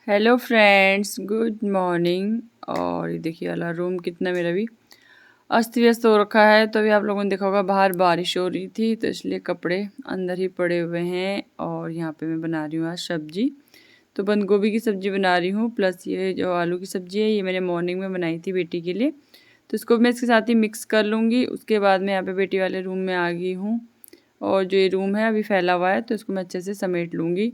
Hello friends, good morning. और ये देखिए वाला रूम कितना मेरा भी अस्त व्यस्त हो रखा है। तो अभी आप लोगों ने देखा होगा बाहर बारिश हो रही थी, तो इसलिए कपड़े अंदर ही पड़े हुए हैं। और यहाँ पे मैं बना रही हूँ आज सब्जी। तो बंद गोभी की सब्जी बना रही हूँ, प्लस ये जो आलू की सब्जी है ये मैंने मॉर्निंग में बनाई थी बेटी के लिए। तो इसको मैं इसके साथ ही मिक्स कर लूँगी। उसके बाद मैं यहाँ पे बेटी वाले रूम में आ गई हूँ, और जो ये रूम है अभी फैला हुआ है तो इसको मैं अच्छे से समेट लूँगी।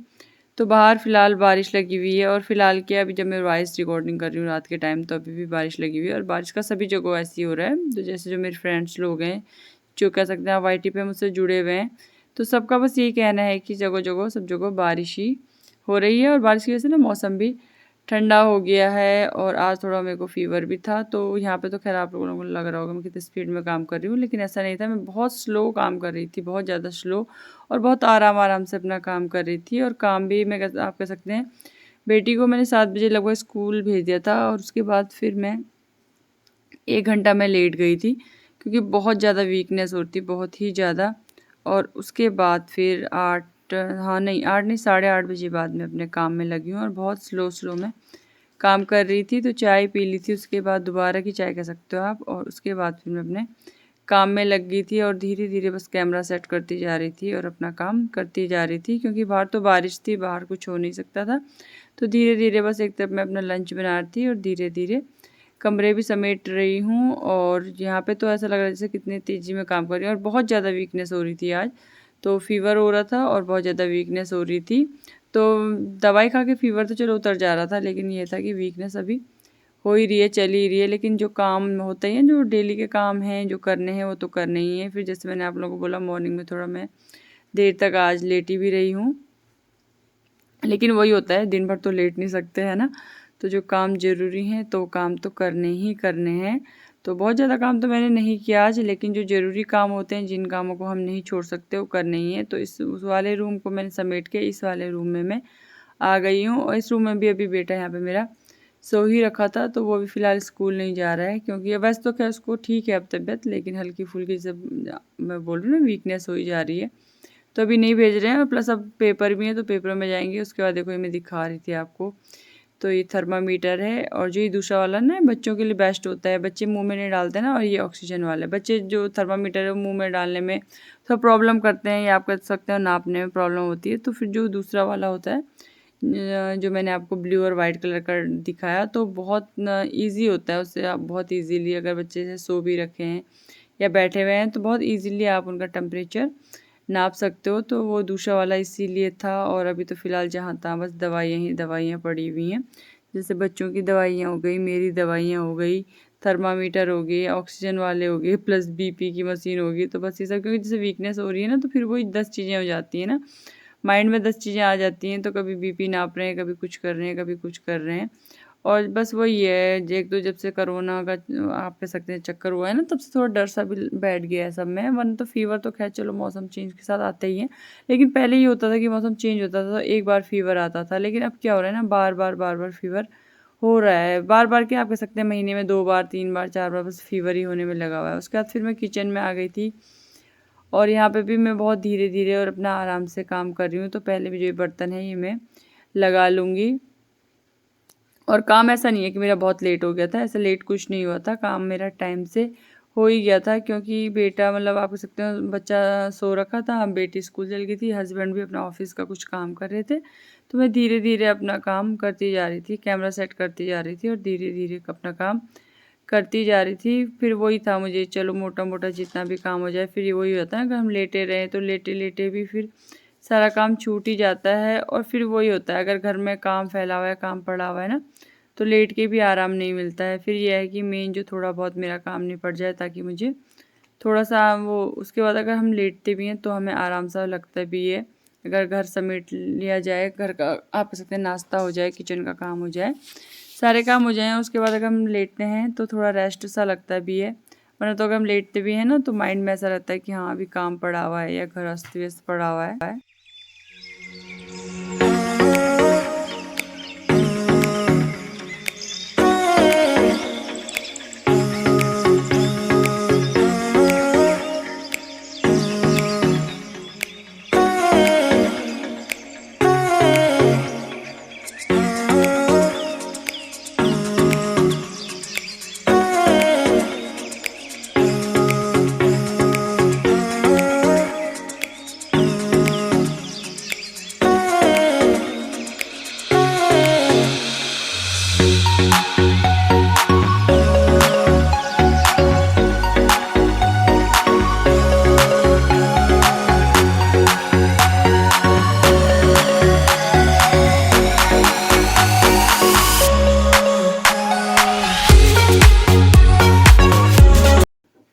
तो बाहर फ़िलहाल बारिश लगी हुई है, और फ़िलहाल क्या अभी जब मैं वॉइस रिकॉर्डिंग कर रही हूँ रात के टाइम, तो अभी भी बारिश लगी हुई है। और बारिश का सभी जगह ऐसे ही हो रहा है। तो जैसे जो मेरे फ्रेंड्स लोग हैं, जो कह सकते हैं वाईटी पे मुझसे जुड़े हुए हैं, तो सबका बस यही कहना है कि जगह जगह सब जगह बारिश ही हो रही है। और बारिश की वजह से ना मौसम भी ठंडा हो गया है। और आज थोड़ा मेरे को फ़ीवर भी था। तो यहाँ पे तो खैर आप लोगों को लग रहा होगा मैं कितनी स्पीड में काम कर रही हूँ, लेकिन ऐसा नहीं था। मैं बहुत स्लो काम कर रही थी, बहुत ज़्यादा स्लो, और बहुत आराम आराम से अपना काम कर रही थी। और काम भी आप कह सकते हैं, बेटी को मैंने 7 बजे लगभग स्कूल भेज दिया था, और उसके बाद फिर मैं 1 घंटा मैं लेट गई थी, क्योंकि बहुत ज़्यादा वीकनेस होती थी, बहुत ही ज़्यादा। और उसके बाद फिर 8, हाँ नहीं 8 नहीं 8:30 बजे बाद मैं अपने काम में लगी हूँ, और बहुत स्लो स्लो में काम कर रही थी। तो चाय पी ली थी, उसके बाद दोबारा की चाय कह सकते हो आप। और उसके बाद फिर मैं अपने काम में लग गई थी, और धीरे धीरे बस कैमरा सेट करती जा रही थी और अपना काम करती जा रही थी, क्योंकि बाहर तो बारिश थी, बाहर कुछ हो नहीं सकता था। तो धीरे धीरे बस एक तरफ मैं अपना लंच बना रही थी, और धीरे धीरे कमरे भी समेट रही हूँ। और यहाँ पे तो ऐसा लग रहा है जैसे कितनी तेज़ी में काम कर रही हूँ। और बहुत ज़्यादा वीकनेस हो रही थी आज, तो फ़ीवर हो रहा था और बहुत ज़्यादा वीकनेस हो रही थी। तो दवाई खा के फ़ीवर तो चलो उतर जा रहा था, लेकिन ये था कि वीकनेस अभी हो ही रही है, चल ही रही है। लेकिन जो काम होते हैं, जो डेली के काम हैं, जो करने हैं, वो तो करने ही हैं। फिर जैसे मैंने आप लोगों को बोला, मॉर्निंग में थोड़ा मैं देर तक आज लेटी भी रही हूँ, लेकिन वही होता है, दिन भर तो लेट नहीं सकते है ना। तो जो काम ज़रूरी हैं तो काम तो करने ही करने हैं। तो बहुत ज़्यादा काम तो मैंने नहीं किया आज, लेकिन जो ज़रूरी काम होते हैं, जिन कामों को हम नहीं छोड़ सकते, वो करने ही हैं। तो उस वाले रूम को मैंने समेट के इस वाले रूम में मैं आ गई हूँ। और इस रूम में भी अभी बेटा यहाँ पे मेरा सो ही रखा था, तो वो भी फ़िलहाल स्कूल नहीं जा रहा है, क्योंकि वैसे तो खैर उसको ठीक है अब तबीयत, लेकिन हल्की फुल्की जब मैं बोल रही हूँ ना वीकनेस हो ही जा रही है, तो अभी नहीं भेज रहे हैं। और प्लस अब पेपर भी है, तो पेपरों में जाएंगे। उसके बाद देखो ये मैं दिखा रही थी आपको, तो ये थर्मामीटर है। और जो ये दूसरा वाला ना बच्चों के लिए बेस्ट होता है, बच्चे मुंह में नहीं डालते ना। और ये ऑक्सीजन वाला है, बच्चे जो थर्मामीटर है वो मुंह में डालने में थोड़ा प्रॉब्लम करते हैं, या आप कर सकते हो नापने में प्रॉब्लम होती है। तो फिर जो दूसरा वाला होता है, जो मैंने आपको ब्लू और वाइट कलर का दिखाया, तो बहुत ईजी होता है। उससे आप बहुत ईजीली, अगर बच्चे से सो भी रखे हैं या बैठे हुए हैं, तो बहुत ईजीली आप उनका टेम्परेचर नाप सकते हो। तो वो दूसरा वाला इसीलिए था। और अभी तो फ़िलहाल जहाँ तहाँ बस दवाइयाँ ही दवाइयाँ पड़ी हुई हैं, जैसे बच्चों की दवाइयाँ हो गई, मेरी दवाइयाँ हो गई, थर्मामीटर हो गए, ऑक्सीजन वाले हो गए, प्लस बीपी की मशीन होगी। तो बस ये सब, क्योंकि जैसे वीकनेस हो रही है ना, तो फिर वही 10 चीज़ें हो जाती हैं ना, माइंड में 10 चीज़ें आ जाती हैं। तो कभी बीपी नाप रहे हैं, कभी कुछ कर रहे हैं, कभी कुछ कर रहे हैं। और बस वही है, एक तो जब से कोरोना का आप कह सकते हैं चक्कर हुआ है ना, तब से थोड़ा डर सा भी बैठ गया है सब में। वरना तो फ़ीवर तो खैर चलो मौसम चेंज के साथ आते ही हैं, लेकिन पहले ये होता था कि मौसम चेंज होता था तो एक बार फ़ीवर आता था। लेकिन अब क्या हो रहा है ना, बार बार फ़ीवर हो रहा है। बार बार क्या आप कह सकते हैं, महीने में 2 बार 3 बार 4 बार बस फ़ीवर ही होने में लगा हुआ है। उसके बाद फिर मैं किचन में आ गई थी, और यहाँ पे भी मैं बहुत धीरे धीरे और अपना आराम से काम कर रही हूँ। तो पहले भी जो ये बर्तन है ये मैं लगा लूँगी। और काम ऐसा नहीं है कि मेरा बहुत लेट हो गया था, ऐसा लेट कुछ नहीं हुआ था, काम मेरा टाइम से हो ही गया था। क्योंकि बेटा, मतलब आप कह सकते हो बच्चा सो रखा था, बेटी स्कूल चल गई थी, हस्बैंड भी अपना ऑफिस का कुछ काम कर रहे थे। तो मैं धीरे धीरे अपना काम करती जा रही थी, कैमरा सेट करती जा रही थी, और धीरे धीरे अपना काम करती जा रही थी। फिर वही था, मुझे चलो मोटा मोटा जितना भी काम हो जाए। फिर ये वही होता है, अगर हम लेटे रहें तो लेटे लेटे भी फिर सारा काम छूट ही जाता है। और फिर वही होता है, अगर घर में काम फैला हुआ है, काम पड़ा हुआ है ना, तो लेट के भी आराम नहीं मिलता है। फिर यह है कि मेन जो थोड़ा बहुत मेरा काम निपट जाए, ताकि मुझे थोड़ा सा वो, उसके बाद अगर हम लेटते भी हैं तो हमें आराम सा लगता भी है। अगर घर समेट लिया जाए, घर का आप कह सकते हैं नाश्ता हो जाए, किचन का काम हो जाए, सारे काम हो जाएं, उसके बाद अगर हम लेटते हैं तो थोड़ा रेस्ट सा लगता भी है। वरना तो अगर हम लेटते भी हैं ना, तो माइंड में ऐसा रहता है कि हाँ अभी काम पड़ा हुआ है, या घर अस्त व्यस्त पड़ा हुआ है।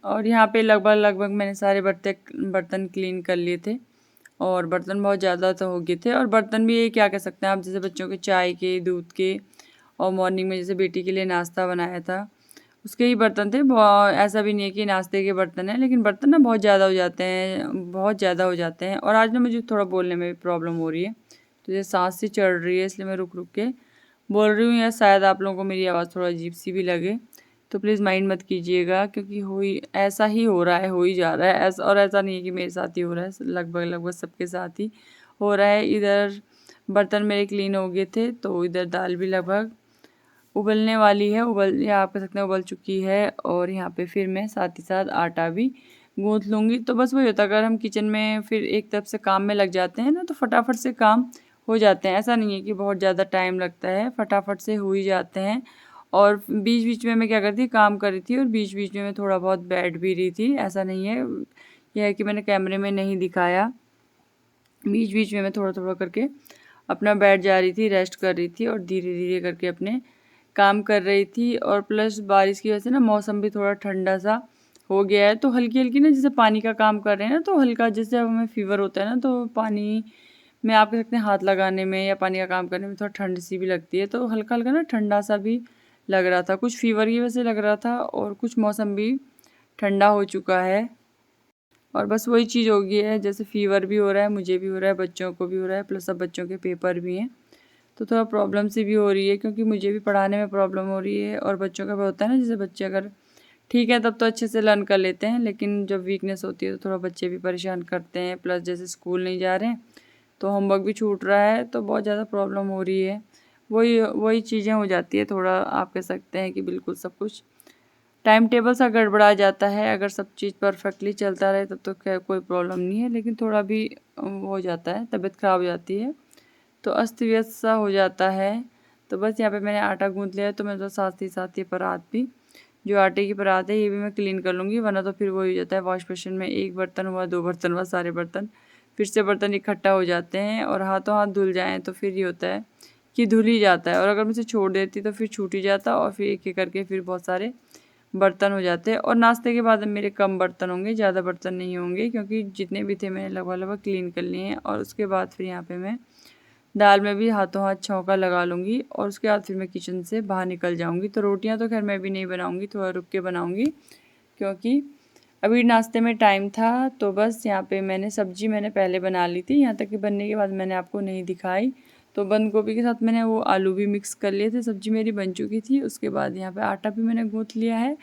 और यहाँ पे लगभग मैंने सारे बर्तन क्लीन कर लिए थे और बर्तन बहुत ज़्यादा तो हो गए थे। और बर्तन भी ये क्या कह सकते हैं आप, जैसे बच्चों के चाय के, दूध के, और मॉर्निंग में जैसे बेटी के लिए नाश्ता बनाया था उसके ही बर्तन थे। ऐसा भी नहीं है कि नाश्ते के बर्तन हैं, लेकिन बर्तन ना बहुत ज़्यादा हो जाते हैं, बहुत ज़्यादा हो जाते हैं। और आज ना मुझे थोड़ा बोलने में भी प्रॉब्लम हो रही है, तो ये सांस सी चढ़ रही है, इसलिए मैं रुक रुक के बोल रही हूँ, या शायद आप लोगों को मेरी आवाज़ थोड़ा अजीब सी भी लगे तो प्लीज़ माइंड मत कीजिएगा, क्योंकि ऐसा ही हो रहा है, हो ही जा रहा है ऐसा। और ऐसा नहीं है कि मेरे साथ ही हो रहा है, लगभग सबके साथ ही हो रहा है। इधर बर्तन मेरे क्लीन हो गए थे, तो इधर दाल भी लगभग उबलने वाली है, या आप कह सकते हैं उबल चुकी है। और यहाँ पे फिर मैं साथ ही साथ आटा भी गूँथ लूँगी। तो बस वही होता है, अगर हम किचन में फिर एक तरफ से काम में लग जाते हैं ना, तो फटाफट से काम हो जाते हैं। ऐसा नहीं है कि बहुत ज़्यादा टाइम लगता है, फटाफट से हो ही जाते हैं। और बीच बीच में मैं क्या करती, काम कर रही थी और बीच बीच में मैं थोड़ा बहुत बैठ भी रही थी। ऐसा नहीं है, यह है कि मैंने कैमरे में नहीं दिखाया। बीच बीच में मैं थोड़ा थोड़ा करके अपना बैठ जा रही थी, रेस्ट कर रही थी और धीरे धीरे करके अपने काम कर रही थी। और प्लस बारिश की वजह से ना मौसम भी थोड़ा ठंडा सा हो गया है, तो हल्की हल्की ना, जैसे पानी का काम कर रहे हैं ना, तो हल्का जैसे अब हमें फीवर होता है ना, तो पानी में आप कह सकते हैं हाथ लगाने में या पानी का काम करने में थोड़ा ठंड सी भी लगती है, तो हल्का हल्का ना ठंडा सा भी लग रहा था। कुछ फीवर की वजह से लग रहा था और कुछ मौसम भी ठंडा हो चुका है। और बस वही चीज़ हो गई है, जैसे फ़ीवर भी हो रहा है, मुझे भी हो रहा है, बच्चों को भी हो रहा है, प्लस अब बच्चों के पेपर भी हैं, तो थोड़ा प्रॉब्लम सी भी हो रही है, क्योंकि मुझे भी पढ़ाने में प्रॉब्लम हो रही है। और बच्चों का भी होता है ना, जैसे बच्चे अगर ठीक है तब तो अच्छे से लर्न कर लेते हैं, लेकिन जब वीकनेस होती है तो थोड़ा बच्चे भी परेशान करते हैं। प्लस जैसे स्कूल नहीं जा रहे हैं तो होमवर्क भी छूट रहा है, तो बहुत ज़्यादा प्रॉब्लम हो रही है। वही वही चीज़ें हो जाती है, थोड़ा आप कह सकते हैं कि बिल्कुल सब कुछ टाइम टेबल सा गड़बड़ा जाता है। अगर सब चीज़ परफेक्टली चलता रहे तब तो खैर कोई प्रॉब्लम नहीं है, लेकिन थोड़ा भी वो हो जाता है, तबीयत ख़राब हो जाती है, तो अस्त व्यस्त सा हो जाता है। तो बस यहाँ पे मैंने आटा गूँथ लिया है, तो मैं तो साथ ही परात भी, जो आटे की परात है, ये भी मैं क्लीन कर लूँगी, वरना तो फिर वो हो जाता है वॉश बेसिन में एक बर्तन हुआ, 2 बर्तन हुआ, सारे बर्तन फिर से बर्तन इकट्ठा हो जाते हैं। और हाथों हाथ धुल जाएँ तो फिर ये होता है कि धुल ही जाता है, और अगर मैं इसे छोड़ देती तो फिर छूट ही जाता, और फिर एक एक करके फिर बहुत सारे बर्तन हो जाते हैं। और नाश्ते के बाद मेरे कम बर्तन होंगे, ज़्यादा बर्तन नहीं होंगे, क्योंकि जितने भी थे मैंने लगभग क्लीन कर लिए हैं। और उसके बाद फिर यहाँ पे मैं दाल में भी हाथों हाथ छौंका लगा लूँगी, और उसके बाद फिर मैं किचन से बाहर निकल जाऊँगी। तो रोटियाँ तो खैर मैं भी नहीं बनाऊँगी, थोड़ा रुक के बनाऊँगी, क्योंकि अभी नाश्ते में टाइम था। तो बस यहाँ पे सब्ज़ी मैंने पहले बना ली थी, यहाँ तक कि बनने के बाद मैंने आपको नहीं दिखाई। तो बंद गोभी के साथ मैंने वो आलू भी मिक्स कर लिए थे, सब्ज़ी मेरी बन चुकी थी। उसके बाद यहाँ पे आटा भी मैंने गूँथ लिया है,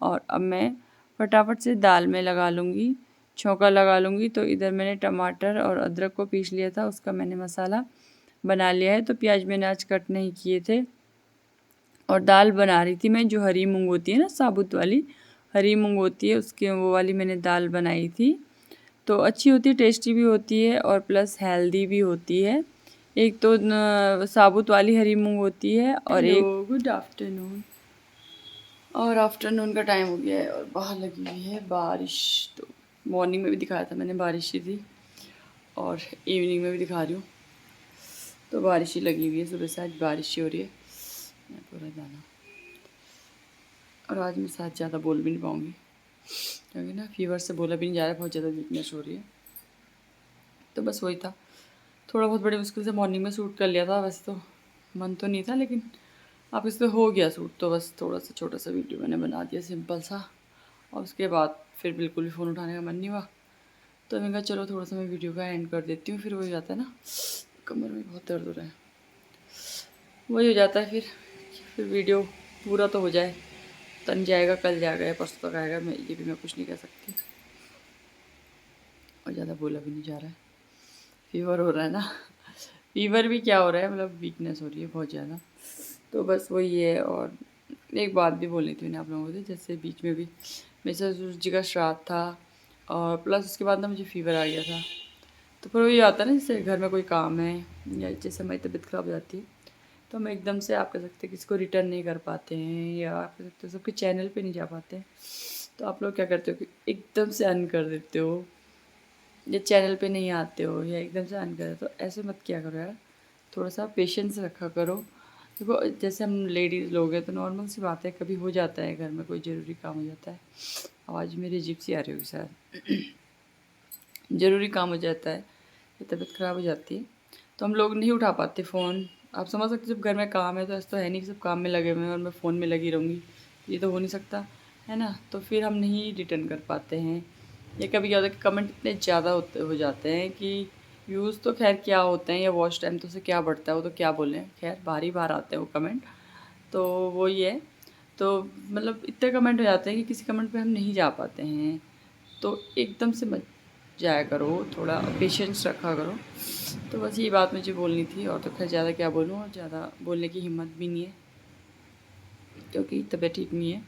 और अब मैं फटाफट से दाल में लगा लूँगी, छौंका लगा लूँगी। तो इधर मैंने टमाटर और अदरक को पीस लिया था, उसका मैंने मसाला बना लिया है। तो प्याज मैंने आज कट नहीं किए थे। और दाल बना रही थी मैं, जो हरी मूंग होती है ना, साबुत वाली हरी मूंग होती है, उसकी वो वाली मैंने दाल बनाई थी। तो अच्छी होती है, टेस्टी भी होती है, और प्लस हेल्दी भी होती है। एक तो साबुत वाली हरी मूंग होती है, और एक गुड आफ्टरनून। और आफ्टरनून का टाइम हो गया है और बाहर लगी हुई है बारिश। तो मॉर्निंग में भी दिखाया था मैंने, बारिश ही थी, और इवनिंग में भी दिखा रही हूँ, तो बारिश ही लगी हुई है, सुबह से आज बारिश ही हो रही है। मैं पूरा दाना, और आज मैं साथ ज़्यादा बोल भी नहीं पाऊँगी, क्योंकि ना फीवर से बोला भी नहीं जा रहा है, बहुत ज़्यादा वीकनेस हो रही है। तो बस वही था, थोड़ा बहुत बड़ी मुश्किल से मॉर्निंग में शूट कर लिया था। वैसे तो मन तो नहीं था, लेकिन आप इससे हो गया शूट, तो बस थोड़ा सा छोटा सा वीडियो मैंने बना दिया सिंपल सा। और उसके बाद फिर बिल्कुल भी फ़ोन उठाने का मन नहीं हुआ, तो मैंने कहा चलो थोड़ा सा मैं वीडियो का एंड कर देती हूँ। फिर वही जाता है ना, कमर में बहुत दर्द हो रहा है, वही हो जाता है। फिर वीडियो पूरा तो हो जाए, तन जाएगा, कल जाएगा या परसों तक आएगा, मैं कुछ नहीं कह सकती। और ज़्यादा बोला भी नहीं जा रहा है, फीवर हो रहा है ना, फीवर भी क्या हो रहा है, मतलब वीकनेस हो रही है बहुत ज़्यादा। तो बस वही है। और एक बात भी बोलनी थी मैंने आप लोगों से, जैसे बीच में भी मेरे ससुर जी का श्राद्ध था, और प्लस उसके बाद ना मुझे फीवर आ गया था। तो फिर वही आता है ना, जैसे घर में कोई काम है या जैसे हमारी तबीयत ख़राब हो जाती है, तो हम एकदम से आप कह सकते हैं किसी को रिटर्न नहीं कर पाते हैं, या आप कह सकते हो सबके चैनल पे नहीं जा पाते हैं। तो आप लोग क्या करते हो कि एकदम से अन कर देते हो, या चैनल पे नहीं आते हो, या एकदम से अन कर देते हो। तो ऐसे मत किया करो यार, थोड़ा सा पेशेंस रखा करो। देखो जैसे हम लेडीज़ लोग हैं तो नॉर्मल सी बात है, कभी हो जाता है घर में कोई ज़रूरी काम हो जाता है। आवाज़ मेरी अजीब सी आ रही होगी शायद। ज़रूरी काम हो जाता है या तबीयत ख़राब हो जाती है तो हम लोग नहीं उठा पाते फ़ोन। आप समझ सकते हो जब घर में काम है तो ऐसा तो है नहीं कि सब काम में लगे हुए हैं और मैं फ़ोन में लगी रहूँगी, ये तो हो नहीं सकता, है ना? तो फिर हम नहीं रिटर्न कर पाते हैं। या कभी क्या होता है कि कमेंट इतने ज़्यादा हो जाते हैं कि व्यूज़ तो ख़ैर क्या होते हैं या वॉच टाइम तो उससे क्या बढ़ता है, वो तो क्या बोलें, ख़ैर बार ही बार आते हैं वो कमेंट। तो वो ही है, तो मतलब इतने कमेंट हो जाते हैं कि किसी कमेंट पे हम नहीं जा पाते हैं। तो एकदम से मत जाया करो, थोड़ा पेशेंस रखा करो। तो बस ये बात मुझे बोलनी थी, और तो खैर ज़्यादा क्या बोलूँ, और ज़्यादा बोलने की हिम्मत भी नहीं है क्योंकि तबीयत ठीक नहीं है।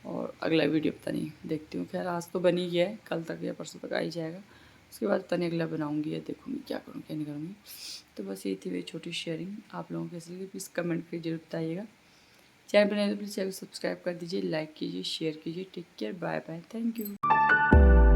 और अगला वीडियो पता नहीं, देखती हूँ, खैर आज तो बन ही गया है, कल तक या परसों तक आ ही जाएगा। उसके बाद पता नहीं अगला बनाऊँगी या देखूँगी क्या करूँ क्या नहीं करूँगी। तो बस ये थी मेरी छोटी शेयरिंग, आप लोगों को कैसी लगी प्लीज़ कमेंट करके ज़रूर बताइएगा। चैनल पर नए तो प्लीज़ चैनल को सब्सक्राइब कर दीजिए, लाइक कीजिए, शेयर कीजिए। Take care, bye bye, thank you.